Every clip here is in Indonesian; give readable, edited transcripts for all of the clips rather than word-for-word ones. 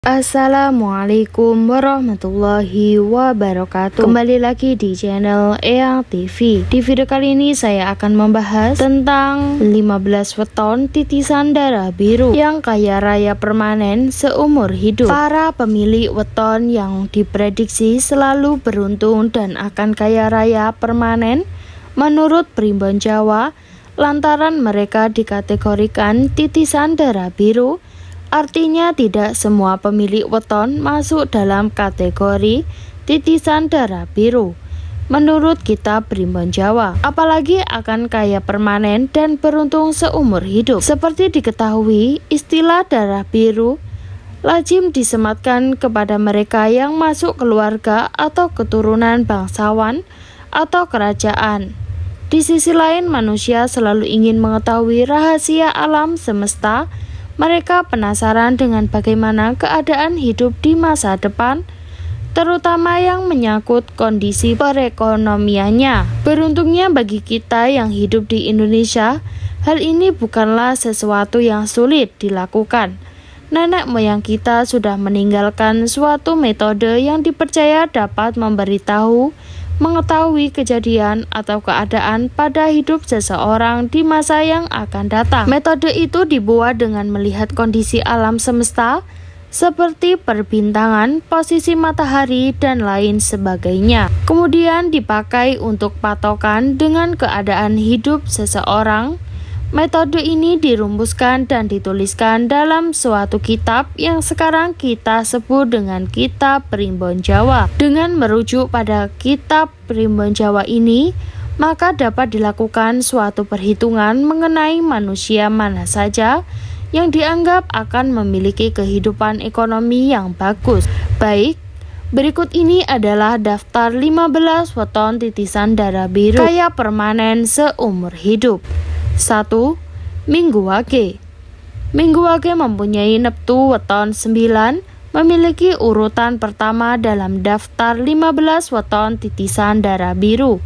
Assalamualaikum warahmatullahi wabarakatuh. Kembali lagi di channel Eyang TV. Di video kali ini saya akan membahas tentang 15 weton titisan darah biru yang kaya raya permanen seumur hidup. Para pemilik weton yang diprediksi selalu beruntung dan akan kaya raya permanen menurut Primbon Jawa lantaran mereka dikategorikan titisan darah biru. Artinya tidak semua pemilik weton masuk dalam kategori titisan darah biru menurut kitab Primbon Jawa, apalagi akan kaya permanen dan beruntung seumur hidup. Seperti diketahui, istilah darah biru lazim disematkan kepada mereka yang masuk keluarga atau keturunan bangsawan atau kerajaan. Di sisi lain, manusia selalu ingin mengetahui rahasia alam semesta. Mereka penasaran dengan bagaimana keadaan hidup di masa depan, terutama yang menyangkut kondisi perekonomiannya. Beruntungnya bagi kita yang hidup di Indonesia, hal ini bukanlah sesuatu yang sulit dilakukan. Nenek moyang kita sudah meninggalkan suatu metode yang dipercaya dapat mengetahui kejadian atau keadaan pada hidup seseorang di masa yang akan datang. Metode itu dibuat dengan melihat kondisi alam semesta seperti perbintangan, posisi matahari, dan lain sebagainya. Kemudian dipakai untuk patokan dengan keadaan hidup seseorang. Metode ini dirumuskan dan dituliskan dalam suatu kitab yang sekarang kita sebut dengan kitab Primbon Jawa. Dengan merujuk pada kitab Primbon Jawa ini, maka dapat dilakukan suatu perhitungan mengenai manusia mana saja yang dianggap akan memiliki kehidupan ekonomi yang bagus. Baik, berikut ini adalah daftar 15 weton titisan darah biru kaya permanen seumur hidup. 1. Minggu Wage. Minggu Wage mempunyai neptu weton 9, memiliki urutan pertama dalam daftar 15 weton titisan darah biru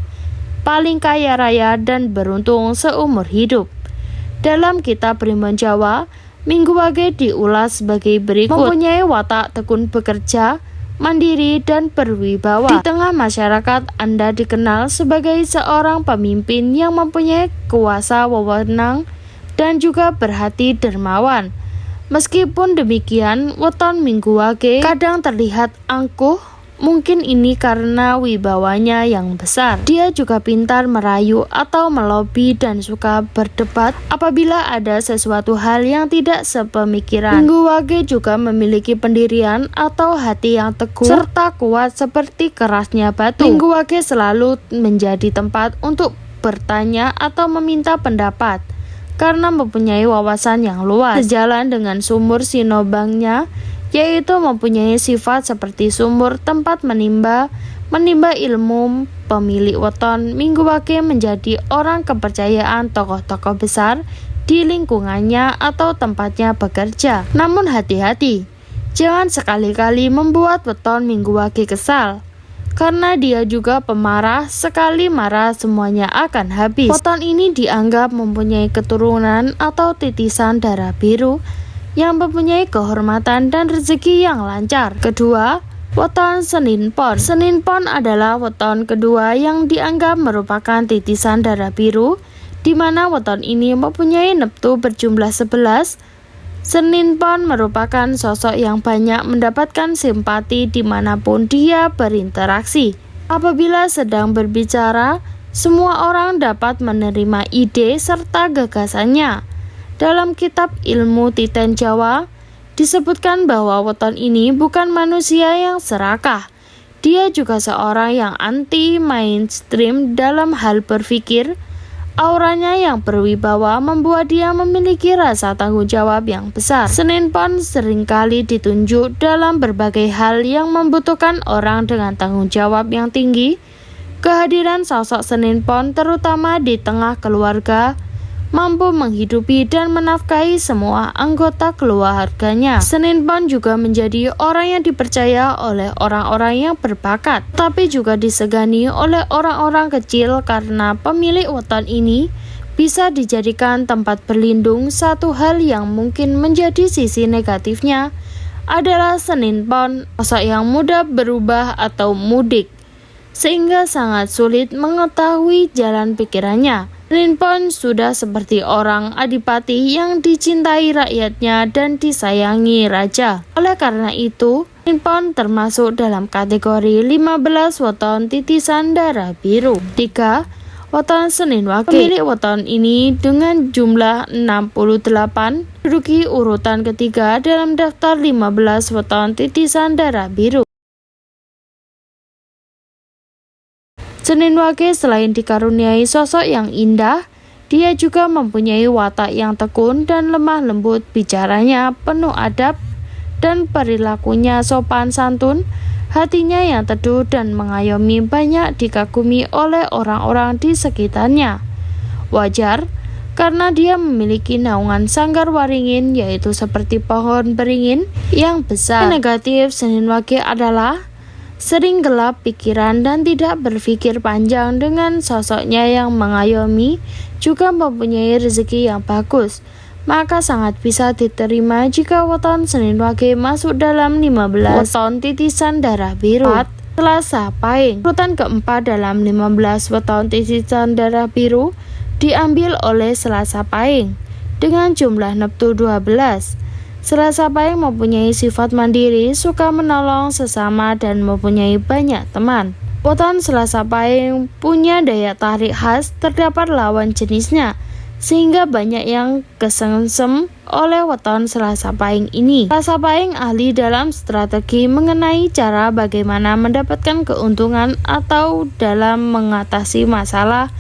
paling kaya raya dan beruntung seumur hidup. Dalam kitab Primbon Jawa, Minggu Wage diulas sebagai berikut: mempunyai watak tekun bekerja, mandiri, dan berwibawa. Di tengah masyarakat, Anda dikenal sebagai seorang pemimpin yang mempunyai kuasa wewenang dan juga berhati dermawan. Meskipun demikian, weton Minggu Wage kadang terlihat angkuh. Mungkin ini karena wibawanya yang besar. Dia juga pintar merayu atau melobi dan suka berdebat apabila ada sesuatu hal yang tidak sepemikiran. Minggu Wage juga memiliki pendirian atau hati yang teguh serta kuat seperti kerasnya batu. Minggu Wage selalu menjadi tempat untuk bertanya atau meminta pendapat karena mempunyai wawasan yang luas. Sejalan dengan sumur sinobangnya, yaitu mempunyai sifat seperti sumur tempat menimba ilmu, pemilik weton Minggu Wage menjadi orang kepercayaan tokoh-tokoh besar di lingkungannya atau tempatnya bekerja. Namun hati-hati, jangan sekali-kali membuat weton Minggu Wage kesal, karena dia juga pemarah. Sekali marah semuanya akan habis. Weton ini dianggap mempunyai keturunan atau titisan darah biru yang mempunyai kehormatan dan rezeki yang lancar. Kedua, weton Senin Pon. Senin Pon adalah weton kedua yang dianggap merupakan titisan darah biru, di mana weton ini mempunyai neptu berjumlah 11. Senin Pon merupakan sosok yang banyak mendapatkan simpati dimanapun dia berinteraksi. Apabila sedang berbicara, semua orang dapat menerima ide serta gagasannya. Dalam kitab Ilmu Titen Jawa disebutkan bahwa weton ini bukan manusia yang serakah. Dia juga seorang yang anti mainstream dalam hal berpikir. Auranya yang berwibawa membuat dia memiliki rasa tanggung jawab yang besar. Senin Pon seringkali ditunjuk dalam berbagai hal yang membutuhkan orang dengan tanggung jawab yang tinggi. Kehadiran sosok Senin Pon terutama di tengah keluarga mampu menghidupi dan menafkahi semua anggota keluarganya. Senin Pon juga menjadi orang yang dipercaya oleh orang-orang yang berbakat, tapi juga disegani oleh orang-orang kecil karena pemilik weton ini bisa dijadikan tempat berlindung. Satu hal yang mungkin menjadi sisi negatifnya adalah Senin Pon, sosok yang mudah berubah atau mudik, sehingga sangat sulit mengetahui jalan pikirannya. Senin Pon sudah seperti orang adipati yang dicintai rakyatnya dan disayangi raja. Oleh karena itu, Senin Pon termasuk dalam kategori 15 weton titisan darah biru. 3. Weton Senin Wage. Pemilik weton ini dengan jumlah 68 menduduki urutan ketiga dalam daftar 15 weton titisan darah biru. Senin Wage selain dikaruniai sosok yang indah, dia juga mempunyai watak yang tekun dan lemah lembut. Bicaranya penuh adab dan perilakunya sopan santun. Hatinya yang teduh dan mengayomi banyak dikagumi oleh orang-orang di sekitarnya. Wajar, karena dia memiliki naungan sanggar waringin, yaitu seperti pohon beringin yang besar. Yang negatif Senin Wage adalah sering gelap pikiran dan tidak berpikir panjang. Dengan sosoknya yang mengayomi, juga mempunyai rezeki yang bagus, maka sangat bisa diterima jika weton Senin Wage masuk dalam 15 weton titisan darah biru. 4. Selasa Pahing. Urutan keempat dalam 15 weton titisan darah biru diambil oleh Selasa Pahing dengan jumlah neptu 12. Selasa Pahing mempunyai sifat mandiri, suka menolong sesama dan mempunyai banyak teman. Weton Selasa Pahing punya daya tarik khas, terdapat lawan jenisnya, sehingga banyak yang kesengsem oleh weton Selasa Pahing ini. Selasa Pahing ahli dalam strategi mengenai cara bagaimana mendapatkan keuntungan atau dalam mengatasi masalah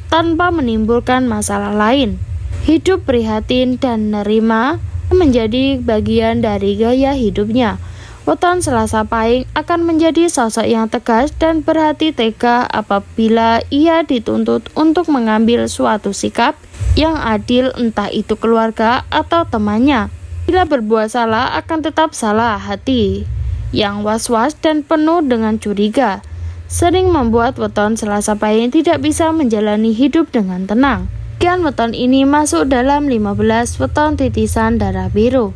tanpa menimbulkan masalah lain. Hidup prihatin dan nerima menjadi bagian dari gaya hidupnya. Weton Selasa Pahing akan menjadi sosok yang tegas dan berhati tega apabila ia dituntut untuk mengambil suatu sikap yang adil, entah itu keluarga atau temannya. Bila berbuat salah akan tetap salah. Hati yang was-was dan penuh dengan curiga sering membuat weton Selasa Pahing tidak bisa menjalani hidup dengan tenang. Sekian weton ini masuk dalam 15 weton titisan darah biru.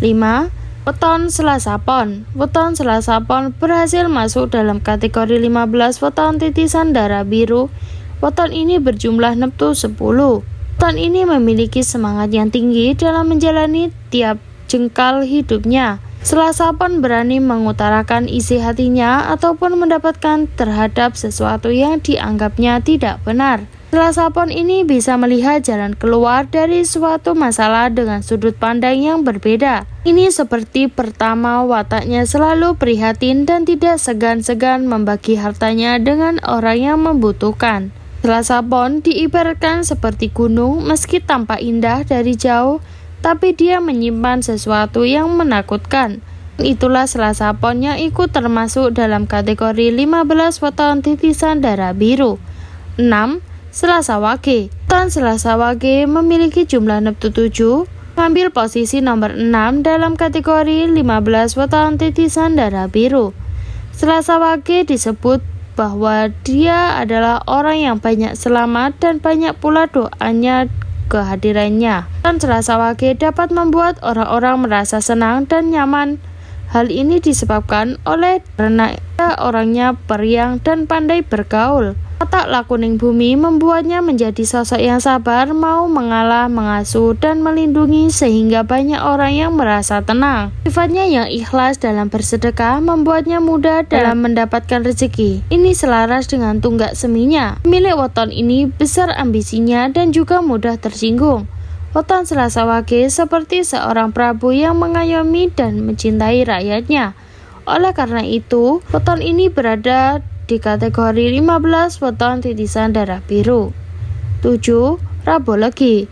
5. Weton Selasa Pon. Weton Selasa Pon berhasil masuk dalam kategori 15 weton titisan darah biru. Weton ini berjumlah neptu 10. Weton ini memiliki semangat yang tinggi dalam menjalani tiap jengkal hidupnya. Selasa Pon berani mengutarakan isi hatinya ataupun mendapatkan terhadap sesuatu yang dianggapnya tidak benar. Selasa Pon ini bisa melihat jalan keluar dari suatu masalah dengan sudut pandang yang berbeda. Ini seperti pertama, wataknya selalu prihatin dan tidak segan-segan membagi hartanya dengan orang yang membutuhkan. Selasa Pon diibaratkan seperti gunung, meski tampak indah dari jauh, tapi dia menyimpan sesuatu yang menakutkan. Itulah Selasa Pon yang ikut termasuk dalam kategori 15 weton titisan darah biru. 6. Selasa Wage. Weton Selasa Wage memiliki jumlah neptu 7, mengambil posisi nomor 6 dalam kategori 15 weton titisan darah biru. Selasa Wage disebut bahwa dia adalah orang yang banyak selamat dan banyak pula doanya kehadirannya. Weton Selasa Wage dapat membuat orang-orang merasa senang dan nyaman. Hal ini disebabkan oleh karena orangnya periang dan pandai bergaul. Watak lakuning bumi membuatnya menjadi sosok yang sabar, mau mengalah, mengasuh, dan melindungi sehingga banyak orang yang merasa tenang. Sifatnya yang ikhlas dalam bersedekah membuatnya mudah dalam mendapatkan rezeki. Ini selaras dengan tunggak seminya. Pemilik weton ini besar ambisinya dan juga mudah tersinggung. Weton Selasa Wage seperti seorang prabu yang mengayomi dan mencintai rakyatnya. Oleh karena itu, weton ini berada di kategori 15 weton titisan darah biru. 7. Rabu Legi.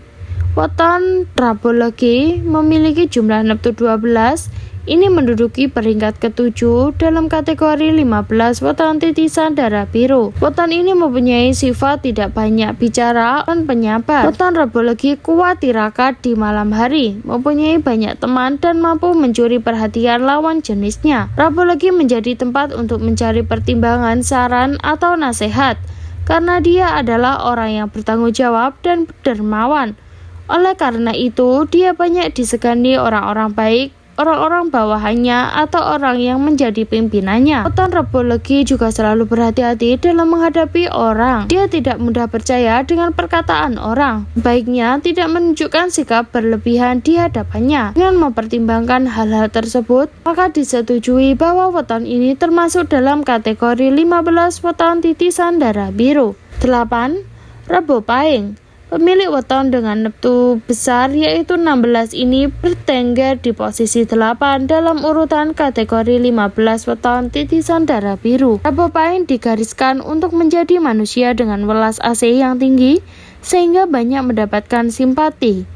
Weton Rabu Legi memiliki jumlah neptu 12. Ini menduduki peringkat ke-7 dalam kategori 15 weton titisan darah biru. Weton ini mempunyai sifat tidak banyak bicara dan penyabar. Weton Rabu Legi kuat tirakat di malam hari, mempunyai banyak teman dan mampu mencuri perhatian lawan jenisnya. Rabu Legi menjadi tempat untuk mencari pertimbangan, saran, atau nasihat, karena dia adalah orang yang bertanggung jawab dan dermawan. Oleh karena itu, dia banyak disegani orang-orang baik orang-orang bawahannya atau orang yang menjadi pimpinannya. Weton Rebo Legi juga selalu berhati-hati dalam menghadapi orang. Dia tidak mudah percaya dengan perkataan orang. Baiknya tidak menunjukkan sikap berlebihan di hadapannya. Dengan mempertimbangkan hal-hal tersebut, maka disetujui bahwa weton ini termasuk dalam kategori 15 weton titisan darah biru. 8. Rebo Pahing. Pemilik weton dengan neptu besar yaitu 16 ini bertengger di posisi 8 dalam urutan kategori 15 weton titisan darah biru. Rebo Pahing digariskan untuk menjadi manusia dengan welas asih yang tinggi sehingga banyak mendapatkan simpati.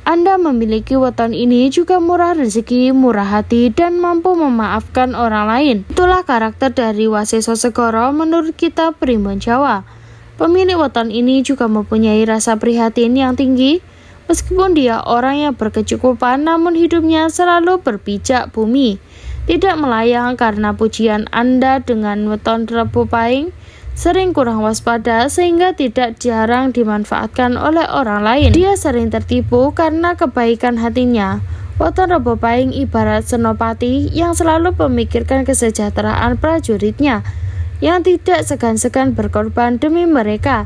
Anda memiliki weton ini juga murah rezeki, murah hati, dan mampu memaafkan orang lain. Itulah karakter dari Waseso Segoro menurut kitab Primbon Jawa. Pemilik weton ini juga mempunyai rasa prihatin yang tinggi. Meskipun dia orang yang berkecukupan, namun hidupnya selalu berpijak bumi. Tidak melayang karena pujian Anda dengan weton Rebo Pahing sering kurang waspada sehingga tidak jarang dimanfaatkan oleh orang lain. Dia sering tertipu karena kebaikan hatinya. Weton Rebo Pahing ibarat senopati yang selalu memikirkan kesejahteraan prajuritnya, yang tidak segan-segan berkorban demi mereka,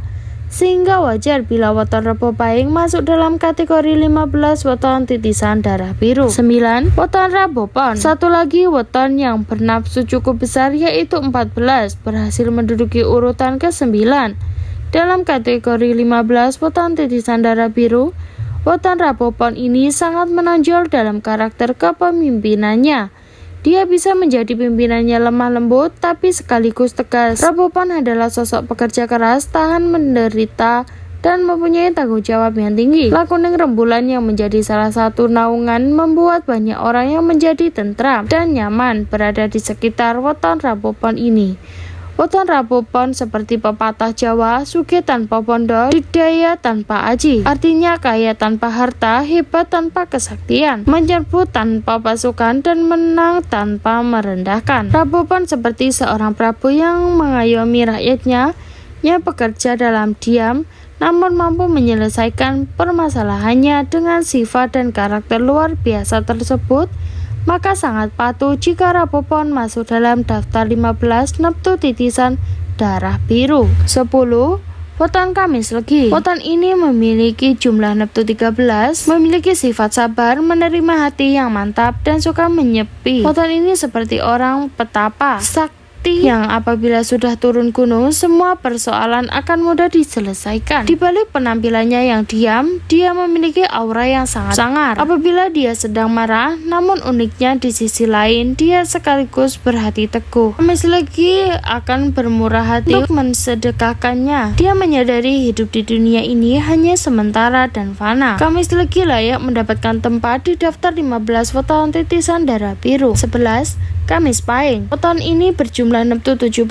sehingga wajar bila weton Rebo Pahing masuk dalam kategori 15 weton titisan darah biru. 9. Weton Rabopon. Satu lagi weton yang bernafsu cukup besar yaitu 14 berhasil menduduki urutan ke-9 dalam kategori 15 weton titisan darah biru. Weton Rabopon ini sangat menonjol dalam karakter kepemimpinannya. Dia bisa menjadi pimpinannya lemah lembut tapi sekaligus tegas. Rabopon adalah sosok pekerja keras, tahan menderita, dan mempunyai tanggung jawab yang tinggi. Lakuning rembulan yang menjadi salah satu naungan membuat banyak orang yang menjadi tentram dan nyaman berada di sekitar weton Rabopon ini. Weton Rabopon seperti pepatah Jawa, sugih tanpa pondo, digdaya tanpa aji. Artinya kaya tanpa harta, hebat tanpa kesaktian, menyerbu tanpa pasukan, dan menang tanpa merendahkan. Rabopon seperti seorang prabu yang mengayomi rakyatnya, yang bekerja dalam diam, namun mampu menyelesaikan permasalahannya dengan sifat dan karakter luar biasa tersebut. Maka sangat patuh jika Rabopon masuk dalam daftar 15 neptu titisan darah biru. 10. Weton Kamis Legi. Weton ini memiliki jumlah neptu 13, memiliki sifat sabar, menerima hati yang mantap, dan suka menyepi. Weton ini seperti orang petapa sakti yang apabila sudah turun gunung, semua persoalan akan mudah diselesaikan. Di balik penampilannya yang diam, dia memiliki aura yang sangat sangar apabila dia sedang marah, namun uniknya di sisi lain, dia sekaligus berhati teguh. Kamis Legi akan bermurah hati untuk mensedekahkannya. Dia menyadari hidup di dunia ini hanya sementara dan fana. Kamis Legi layak mendapatkan tempat di daftar 15 weton titisan darah biru. 11. Kamis Pahing. Weton ini berjumlah neptu 17.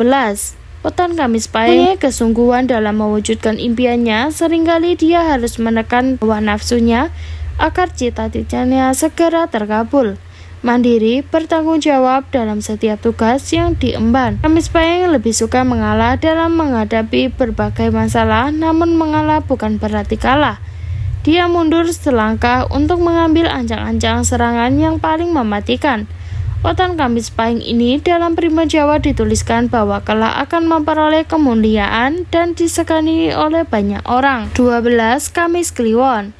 Weton Kamis Pahing kesungguhan dalam mewujudkan impiannya. Seringkali dia harus menekan hawa nafsunya agar cita-citanya segera terkabul. Mandiri, bertanggung jawab dalam setiap tugas yang diemban. Kamis Pahing lebih suka mengalah dalam menghadapi berbagai masalah, namun mengalah bukan berarti kalah. Dia mundur selangkah untuk mengambil ancang-ancang serangan yang paling mematikan. Weton Kamis Pahing ini dalam Primbon Jawa dituliskan bahwa kelak akan memperoleh kemuliaan dan disegani oleh banyak orang. 12. Kamis Kliwon.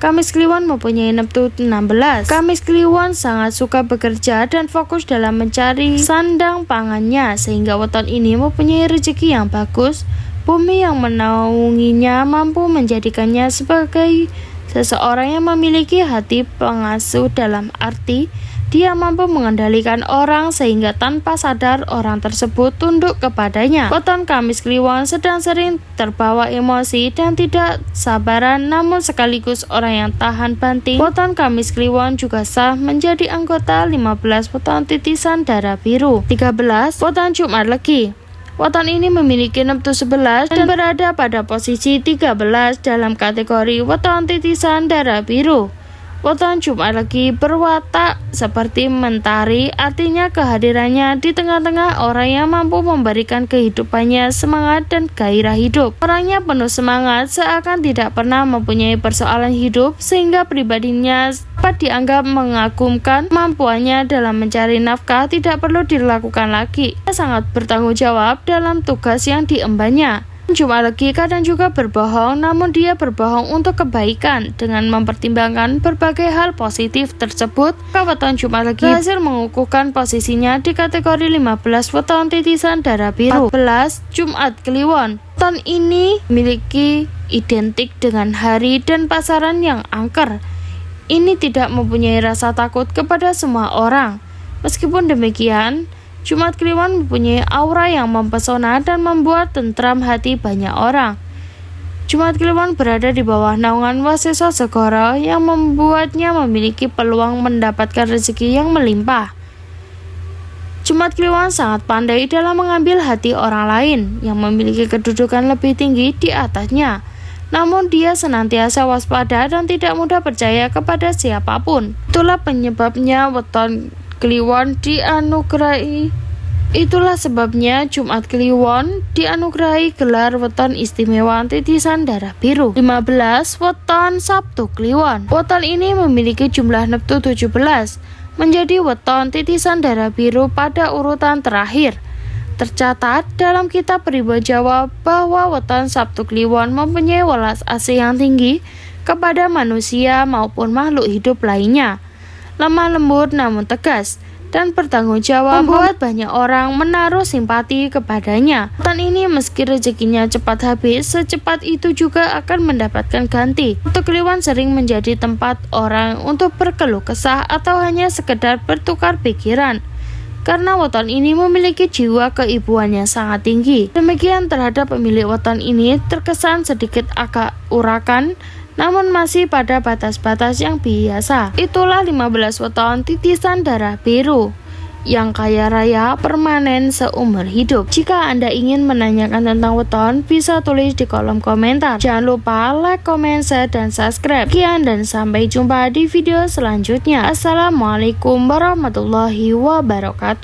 Kamis Kliwon mempunyai neptu 16. Kamis Kliwon sangat suka bekerja dan fokus dalam mencari sandang pangannya, sehingga weton ini mempunyai rezeki yang bagus. Bumi yang menaunginya mampu menjadikannya sebagai seseorang yang memiliki hati pengasuh, dalam arti dia mampu mengendalikan orang sehingga tanpa sadar orang tersebut tunduk kepadanya. Weton Kamis Kliwon sedang sering terbawa emosi dan tidak sabaran, namun sekaligus orang yang tahan banting. Weton Kamis Kliwon juga sah menjadi anggota 15 weton titisan darah biru. 13. Weton Jumat Legi. Weton ini memiliki neptu 11 dan berada pada posisi 13 dalam kategori weton titisan darah biru. Weton Jumat Legi berwatak seperti mentari, artinya kehadirannya di tengah-tengah orang yang mampu memberikan kehidupannya semangat dan gairah hidup. Orangnya penuh semangat, seakan tidak pernah mempunyai persoalan hidup, sehingga pribadinya Dapat dianggap mengagumkan kemampuannya dalam mencari nafkah tidak perlu dilakukan lagi. Dia sangat bertanggung jawab dalam tugas yang diembannya. Jumat Legi kadang juga berbohong, namun dia berbohong untuk kebaikan. Dengan mempertimbangkan berbagai hal positif tersebut, weton Jumat Legi berhasil mengukuhkan posisinya di kategori 15 weton titisan darah biru. 14. Jumat Kliwon. Weton ini memiliki identik dengan hari dan pasaran yang angker. Ini tidak mempunyai rasa takut kepada semua orang. Meskipun demikian, Jumat Kliwon mempunyai aura yang mempesona dan membuat tentram hati banyak orang. Jumat Kliwon berada di bawah naungan Wasesa Segara yang membuatnya memiliki peluang mendapatkan rezeki yang melimpah. Jumat Kliwon sangat pandai dalam mengambil hati orang lain yang memiliki kedudukan lebih tinggi di atasnya. Namun dia senantiasa waspada dan tidak mudah percaya kepada siapapun. Itulah penyebabnya weton Kliwon dianugerahi. Itulah sebabnya Jumat Kliwon dianugerahi gelar weton istimewa titisan darah biru. 15. Weton Sabtu Kliwon. Weton ini memiliki jumlah neptu 17, menjadi weton titisan darah biru pada urutan terakhir. Tercatat dalam kitab Pribon Jawa bahwa weton Sabtu Kliwon mempunyai welas asih yang tinggi kepada manusia maupun makhluk hidup lainnya. Lemah lembut namun tegas dan bertanggung jawab membuat banyak orang menaruh simpati kepadanya. Weton ini meski rezekinya cepat habis, secepat itu juga akan mendapatkan ganti. Sabtu Kliwon sering menjadi tempat orang untuk berkeluh kesah atau hanya sekedar bertukar pikiran. Karena weton ini memiliki jiwa keibuan yang sangat tinggi. Demikian terhadap pemilik weton ini terkesan sedikit agak urakan, namun masih pada batas-batas yang biasa. Itulah 15 weton titisan darah biru yang kaya raya permanen seumur hidup. Jika Anda ingin menanyakan tentang weton, bisa tulis di kolom komentar. Jangan lupa like, comment, share, dan subscribe. Sekian dan sampai jumpa di video selanjutnya. Assalamualaikum warahmatullahi wabarakatuh.